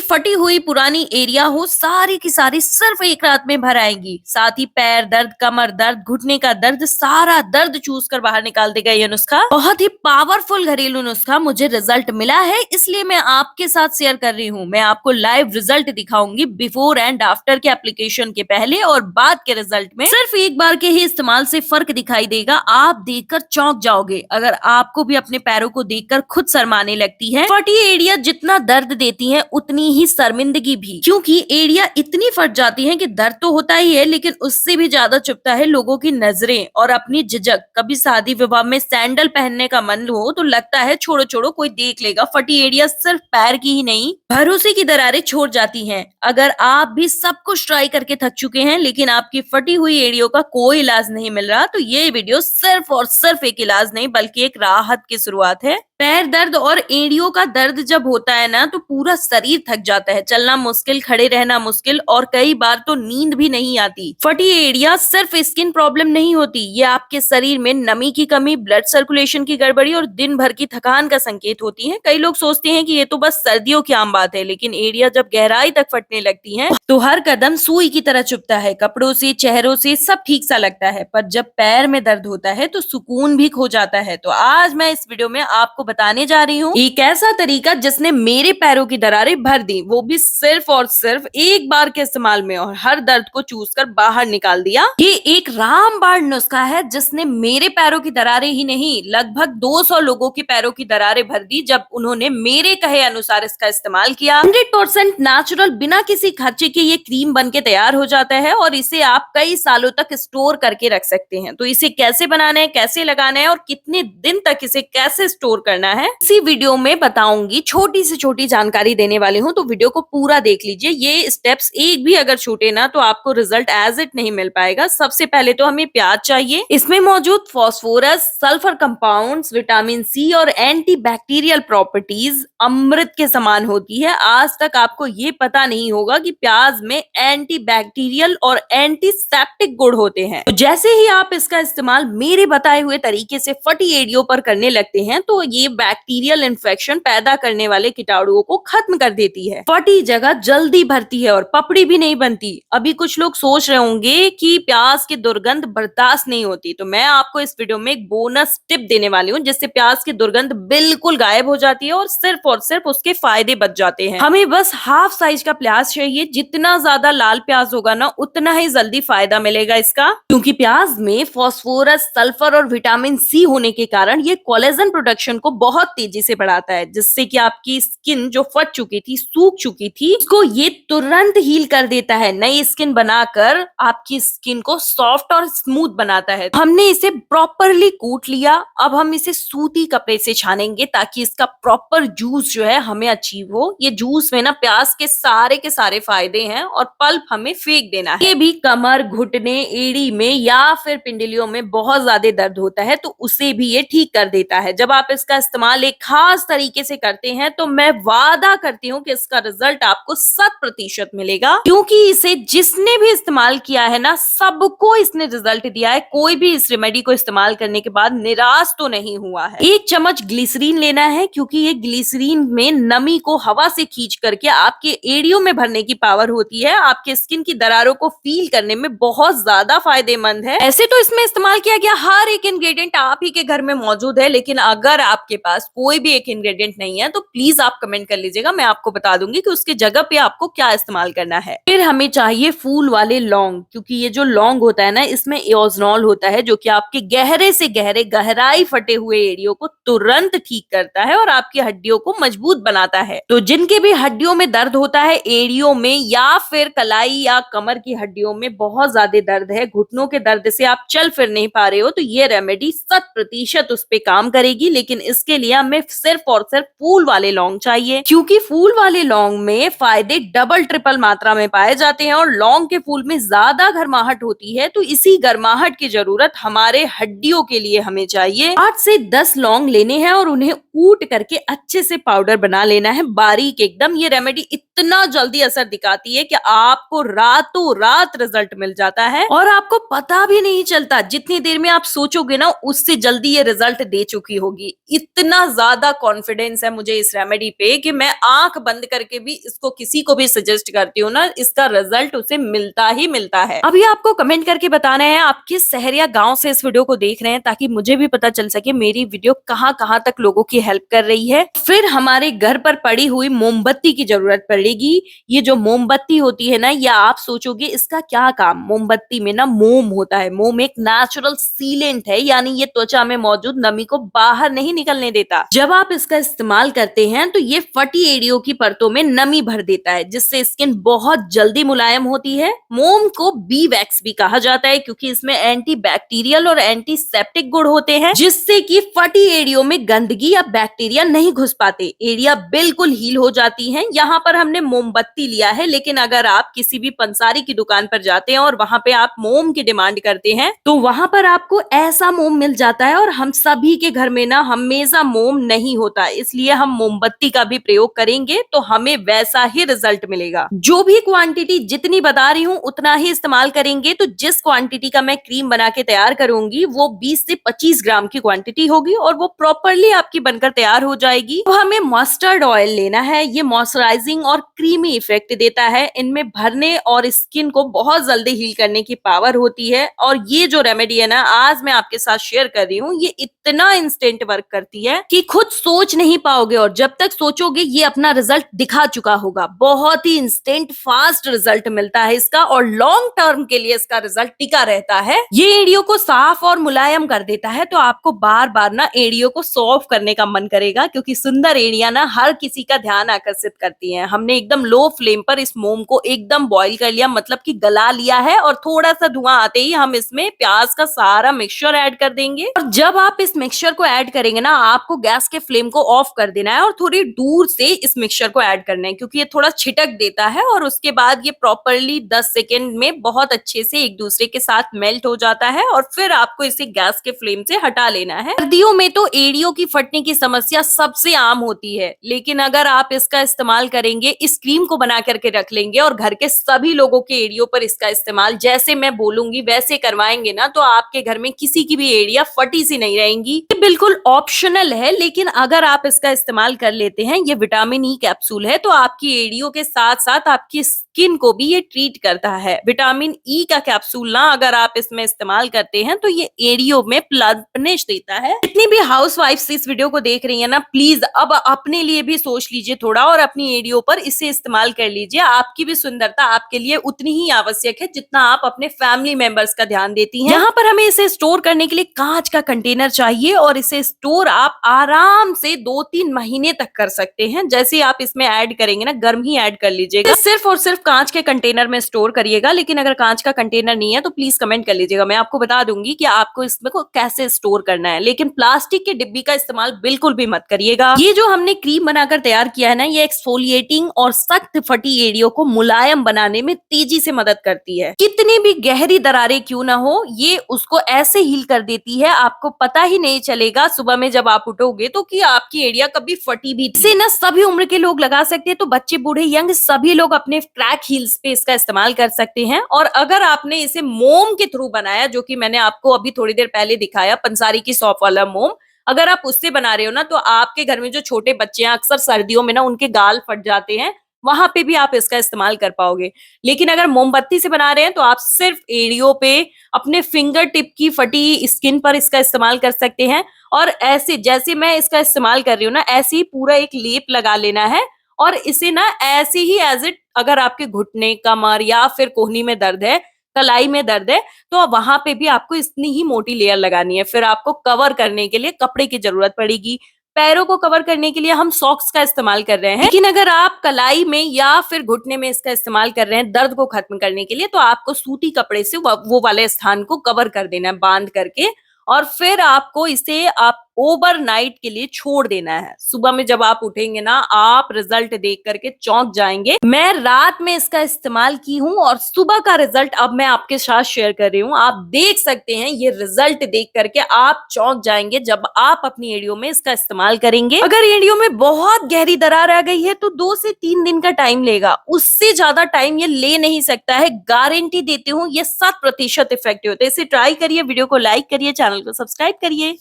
फटी हुई पुरानी एरिया हो, सारी की सारी सिर्फ एक रात में भर आएंगी। साथ ही पैर दर्द, कमर दर्द, घुटने का दर्द, सारा दर्द चूस कर बाहर निकाल देगा ये नुस्खा। बहुत ही पावरफुल घरेलू नुस्खा, मुझे रिजल्ट मिला है, इसलिए मैं आपके साथ शेयर कर रही हूँ। मैं आपको लाइव रिजल्ट दिखाऊंगी, बिफोर एंड आफ्टर के एप्लीकेशन के पहले और बाद के रिजल्ट में। सिर्फ एक बार के ही इस्तेमाल से फर्क दिखाई देगा, आप देखकर चौंक जाओगे। अगर आपको भी अपने पैरों को देखकर खुद शर्माने लगती है। फटी एड़िया जितना दर्द देती है उतनी ही शर्मिंदगी भी, क्योंकि एड़िया इतनी फट जाती है कि दर्द तो होता ही है, लेकिन उससे भी ज्यादा चुभता है लोगों की नजरें और अपनी झिझक। कभी शादी विवाह में सैंडल पहनने का मन हो तो लगता है छोड़ो छोड़ो कोई देख लेगा। फटी एड़िया सिर्फ पैर की ही नहीं, भरोसे की दरारें छोड़ जाती हैं। अगर आप भी सब कुछ ट्राई करके थक चुके हैं लेकिन आपकी फटी हुई एड़ियों का कोई इलाज नहीं मिल रहा, तो ये वीडियो सिर्फ और सिर्फ एक इलाज नहीं बल्कि एक राहत की शुरुआत है। पैर दर्द और एड़ियों का दर्द जब होता है ना, तो पूरा शरीर थक जाता है, चलना मुश्किल, खड़े रहना मुश्किल और कई बार तो नींद भी नहीं आती। फटी एड़िया सिर्फ स्किन प्रॉब्लम नहीं होती, ये आपके शरीर में नमी की कमी, ब्लड सर्कुलेशन की गड़बड़ी और दिन भर की थकान का संकेत होती है। कई लोग सोचते हैं कि ये तो बस सर्दियों की आम बात है, लेकिन एड़िया जब गहराई तक फटने लगती है तो हर कदम सुई की तरह चुभता है। कपड़ों से, चेहरों से सब ठीक सा लगता है, पर जब पैर में दर्द होता है तो सुकून भी खो जाता है। तो आज मैं इस वीडियो में आपको बताने जा रही हूँ एक ऐसा तरीका जिसने मेरे पैरों की दरारें भर दी, वो भी सिर्फ और सिर्फ एक बार के इस्तेमाल में, और हर दर्द को चूस कर बाहर निकाल दिया। ये एक रामबाण नुस्खा है जिसने मेरे पैरों की दरारें ही नहीं, लगभग 200 लोगों के पैरों की दरारें भर दी जब उन्होंने मेरे कहे अनुसार इसका इस्तेमाल किया। 100% नेचुरल, बिना किसी खर्चे के ये क्रीम बन के तैयार हो जाता है और इसे आप कई सालों तक स्टोर करके रख सकते हैं। तो इसे कैसे बनाना है, कैसे लगाना है और कितने दिन तक इसे कैसे स्टोर करना है, इसी वीडियो में बताऊंगी। छोटी से छोटी जानकारी देने वाली हूँ, तो वीडियो को पूरा देख लीजिए। ये स्टेप्स एक भी अगर छूटे ना तो आपको रिजल्ट एज इट नहीं मिल पाएगा। सबसे पहले तो हमें प्याज चाहिए, इसमें मौजूद phosphorus, sulphur compounds, vitamin C और एंटी बैक्टीरियल प्रॉपर्टीज अमृत के समान होती है। आज तक आपको ये पता नहीं होगा कि प्याज में एंटी बैक्टीरियल और एंटीसेप्टिक गुण होते हैं। तो जैसे ही आप इसका इस्तेमाल मेरे बताए हुए तरीके से फटी एड़ियों पर करने लगते हैं तो ये बैक्टीरियल इन्फेक्शन पैदा करने वाले कीटाणुओं को खत्म कर देती है। फटी जगह जल्दी भरती है और पपड़ी भी नहीं बनती। अभी कुछ लोग सोच रहे होंगे कि प्याज की दुर्गंध बर्दाश्त नहीं होती, तो मैं आपको इस वीडियो में एक बोनस टिप देने वाली हूँ जिससे प्याज की दुर्गंध बिल्कुल गायब हो जाती है और सिर्फ उसके फायदे बच जाते हैं। हमें बस हाफ साइज का प्याज चाहिए। जितना ज्यादा लाल प्याज होगा ना उतना ही जल्दी फायदा मिलेगा इसका, क्योंकि प्याज में फास्फोरस, सल्फर और विटामिन सी होने के कारण ये कोलेजन प्रोडक्शन को बहुत तेजी से बढ़ाता है, जिससे कि आपकी स्किन जो फट चुकी थी, सूख चुकी थी, उसको ये तुरंत हील कर देता है। नई स्किन बनाकर आपकी स्किन को सॉफ्ट और स्मूथ बनाता है। हमने इसे प्रॉपरली कूट लिया, अब हम इसे सूती कपड़े से छानेंगे ताकि इसका प्रॉपर जूस जो है हमें अचीव हो। ये जूस में ना प्याज के सारे फायदे हैं और पल्प हमें फेंक देना है। ये भी कमर, घुटने, एड़ी में या फिर पिंडलियों में बहुत ज्यादा दर्द होता है तो उसे भी ये ठीक कर देता है। जब आप इसका इस्तेमाल एक खास तरीके से करते हैं तो मैं वादा करती हूँ कि इसका रिजल्ट आपको 100% मिलेगा, क्योंकि इसे जिसने भी इस्तेमाल किया है ना, सबको इसने रिजल्ट दिया है। कोई भी इस रेमेडी को इस्तेमाल करने के बाद निराश तो नहीं हुआ है। 1 चम्मच ग्लिसरीन लेना है, क्योंकि ये ग्लिसरीन में नमी को हवा से खींच करके आपके एड़ियों में भरने की पावर होती है। आपके स्किन की दरारों को फील करने में बहुत ज्यादा फायदेमंद है। ऐसे तो इसमें इस्तेमाल किया गया हर एक इंग्रेडिएंट आप ही के घर में मौजूद है, लेकिन अगर आपके पास कोई भी एक इंग्रेडिएंट नहीं है तो प्लीज आप कमेंट कर लीजिएगा, मैं आपको बता दूंगी कि उसकी जगह पे आपको क्या इस्तेमाल करना है। फिर हमें चाहिए फूल वाले लौंग, क्योंकि ये जो लौंग होता है ना, इसमें एओजोनॉल होता है जो कि आपके गहरे से गहरे, गहराई फटे हुए एड़ियों को तुरंत ठीक करता है और आपकी हड्डियों को मजबूत बनाता है। तो जिनके भी हड्डियों में दर्द होता है, एड़ियों में या फिर कलाई या कमर की हड्डियों में बहुत ज्यादा दर्द है, घुटनों के दर्द से आप चल फिर नहीं पा रहे हो, तो ये रेमेडी 100% उस पे काम करेगी। लेकिन इसके लिए हमें सिर्फ और सिर्फ फूल वाले लौंग चाहिए, क्योंकि फूल वाले लौंग में फायदे डबल ट्रिपल मात्रा में पाए जाते हैं और लौंग के फूल में ज्यादा गर्माहट होती है। तो इसी गर्माहट की जरूरत हमारे हड्डियों के लिए हमें चाहिए। 8 से 10 लौंग लेने हैं और उन्हें कूट करके अच्छे से पाउडर बना लेना है, बारीक एकदम। ये रेमेडी इतना जल्दी असर दिखाती है कि आपको रातों रात रिजल्ट मिल जाता है और आपको पता भी नहीं चलता। जितनी देर में आप सोचोगे ना, उससे जल्दी ये रिजल्ट दे चुकी होगी। इतना ज्यादा कॉन्फिडेंस है मुझे इस रेमेडी पे कि मैं आंख बंद करके भी इसको किसी को भी सजेस्ट करती हूँ ना, इसका रिजल्ट उसे मिलता ही मिलता है। अभी आपको कमेंट करके बताना है आप किस शहर या गांव से इस वीडियो को देख रहे हैं, ताकि मुझे भी पता चल सके मेरी वीडियो कहाँ कहाँ तक लोगों की हेल्प कर रही है। फिर हमारे घर पर पड़ी हुई मोमबत्ती की जरूरत पड़ेगी। ये जो मोमबत्ती होती है ना, या आप सोचोगे इसका क्या काम, मोमबत्ती में ना मोम होता है। मोम एक नेचुरल सीलेंट है, यानी ये त्वचा में मौजूद नमी को बाहर नहीं निकलने देता। जब आप इसका इस्तेमाल करते हैं तो ये फटी एड़ियों की परतों में नमी भर देता है, जिससे स्किन बहुत जल्दी मुलायम होती है। मोम को बी वैक्स भी कहा जाता है, क्योंकि इसमें एंटी बैक्टीरियल और एंटीसेप्टिक गुण होते हैं, जिससे कि फटी एड़ियों में गंदगी या बैक्टीरिया नहीं घुस पाते, एड़िया बिल्कुल हील हो जाती हैं। यहाँ पर हमने मोमबत्ती लिया है, लेकिन अगर आप किसी भी पंसारी की दुकान पर जाते हैं और वहां पे आप मोम की डिमांड करते हैं, तो वहां पर आपको ऐसा मोम मिल जाता है। और हम सभी के घर में ना हमेशा मोम नहीं होता, इसलिए हम मोमबत्ती का भी प्रयोग करेंगे तो हमें वैसा ही रिजल्ट मिलेगा। जो भी क्वांटिटी जितनी बता रही हूँ उतना ही इस्तेमाल करेंगे। तो जिस क्वांटिटी का मैं क्रीम बना के तैयार करूंगी वो 20 से 25 ग्राम की क्वांटिटी होगी, और वो प्रॉपरली आपकी बनकर तैयार हो जाएगी। तो हमें मस्टर्ड ऑयल लेना है, ये मॉइस्चराइजिंग और क्रीमी इफेक्ट देता है। इनमें भरने और स्किन को बहुत जल्दी हील करने की पावर होती है। और ये जो रेमेडी है ना आज मैं आपके साथ शेयर कर रही हूँ, ये इतना इंस्टेंट वर्क करती है कि खुद सोच नहीं पाओगे, और जब तक सोचोगे ये अपना रिजल्ट दिखा चुका होगा। बहुत ही इंस्टेंट फास्ट रिजल्ट मिलता है इसका, और लॉन्ग टर्म के लिए इसका रिजल्ट टिका रहता है। ये एड़ियों को साफ और मुलायम कर देता है, तो आपको बार बार ना एड़ियों को सॉफ्ट करने का मन करेगा, क्योंकि सुंदर एड़ियां ना हर किसी का ध्यान आकर्षित करती हैं। हमने एकदम लो फ्लेम पर इस मोम को एकदम बॉईल कर लिया, मतलब कि गला लिया है, और थोड़ा सा धुआं आते ही हम इसमें प्याज का सारा मिक्सचर ऐड कर देंगे। और जब आप इस मिक्सचर को ऐड करेंगे ना, आपको गैस के फ्लेम को ऑफ कर देना है और थोड़ी दूर से इस मिक्सचर को ऐड करना है, क्योंकि ये थोड़ा छिटक देता है। और उसके बाद ये प्रॉपरली 10 सेकेंड में बहुत अच्छे से एक दूसरे के साथ मेल्ट हो जाता है, और फिर आपको इसे गैस के फ्लेम से हटा लेना है। सर्दियों में तो एड़ियों की फटने की समस्या सबसे आम होती है, लेकिन अगर आप इसका इस्तेमाल करेंगे, इस क्रीम को बना करके रख लेंगे और घर के सभी लोगों के एड़ियों पर इसका इस्तेमाल जैसे मैं बोलूंगी वैसे करवाएंगे ना, तो आपके घर में किसी की भी एड़िया फटी सी नहीं रहेंगी। ये बिल्कुल ऑप्शनल है, लेकिन अगर आप इसका इस्तेमाल कर लेते हैं, ये विटामिन ई कैप्सूल है, तो आपकी एड़ियों के साथ साथ आपकी स्किन को भी ये ट्रीट करता है। विटामिन ई का कैप्सूल ना अगर आप इसमें इस्तेमाल करते हैं तो ये एड़ियों में प्लम्पनेस देता है। जितनी भी हाउसवाइफ्स इस वीडियो को देख रही है ना, प्लीज अब अपने लिए भी सोच लीजिए थोड़ा, और अपनी एड़ियों पर इसे इस्तेमाल कर लीजिए। आपकी भी सुंदरता आपके लिए उतनी ही आवश्यक है जितना आप अपने फैमिली मेंबर्स का ध्यान देती हैं। यहाँ पर हमें इसे स्टोर करने के लिए कांच का कंटेनर चाहिए, और इसे स्टोर आप आराम से 2-3 महीने तक कर सकते हैं। जैसे आप इसमें ऐड करेंगे ना, गर्म ही ऐड कर लीजिएगा, सिर्फ और सिर्फ कांच के कंटेनर में स्टोर करिएगा। लेकिन अगर कांच का कंटेनर नहीं है तो प्लीज कमेंट कर लीजिएगा, मैं आपको बता दूंगी कि आपको इसमें को कैसे स्टोर करना है। लेकिन प्लास्टिक की डिब्बी का इस्तेमाल बिल्कुल भी मत करिएगा। ये जो हमने क्रीम बनाकर तैयार किया है ना, ये एक्सफोलिएटिंग और सख्त फटी एड़ियों को मुलायम बनाने में तेजी से मदद करती है। कितनी भी गहरी दरारें क्यों ना हो, ये उसको ऐसे हील कर देती है, आपको पता ही नहीं चलेगा सुबह में जब आप उठोगे तो कि आपकी एड़िया कभी फटी भी थी। इसे ना सभी उम्र के लोग लगा सकते हैं, तो बच्चे बूढ़े यंग सभी लोग अपने क्रैक हील्स पे इसका इस्तेमाल कर सकते हैं। और अगर आपने इसे मोम के थ्रू बनाया, जो कि मैंने आपको अभी थोड़ी देर पहले दिखाया, पंसारी की शॉप वाला मोम, अगर आप उससे बना रहे हो ना, तो आपके घर में जो छोटे बच्चे हैं, अक्सर सर्दियों में ना उनके गाल फट जाते हैं, वहां पे भी आप इसका इस्तेमाल कर पाओगे। लेकिन अगर मोमबत्ती से बना रहे हैं तो आप सिर्फ एड़ियों पे, अपने फिंगर टिप की फटी स्किन पर इसका इस्तेमाल कर सकते हैं। और ऐसे जैसे मैं इसका इस्तेमाल कर रही हूँ ना, ऐसे ही पूरा एक लेप लगा लेना है, और इसे ना ऐसे ही एज इट, अगर आपके घुटने, कमर या फिर कोहनी में दर्द है, कलाई में दर्द है, तो वहां पे भी आपको इतनी ही मोटी लेयर लगानी है। फिर आपको कवर करने के लिए कपड़े की जरूरत पड़ेगी। पैरों को कवर करने के लिए हम सॉक्स का इस्तेमाल कर रहे हैं, लेकिन अगर आप कलाई में या फिर घुटने में इसका इस्तेमाल कर रहे हैं दर्द को खत्म करने के लिए, तो आपको सूती कपड़े से वो वाले स्थान को कवर कर देना है बांध करके, और फिर आपको इसे आप ओवरनाइट के लिए छोड़ देना है। सुबह में जब आप उठेंगे ना, आप रिजल्ट देख करके चौंक जाएंगे। मैं रात में इसका इस्तेमाल की हूँ और सुबह का रिजल्ट अब मैं आपके साथ शेयर कर रही हूँ। आप देख सकते हैं, ये रिजल्ट देख करके आप चौंक जाएंगे जब आप अपनी एड़ियों में इसका इस्तेमाल करेंगे। अगर एड़ियों में बहुत गहरी दरार आ गई है तो 2 से 3 दिन का टाइम लेगा, उससे ज्यादा टाइम ये ले नहीं सकता है। गारंटी देती हूँ, ये 100% इफेक्टिव होता है। इसे ट्राई करिए, वीडियो को लाइक करिए, चैनल को सब्सक्राइब करिए।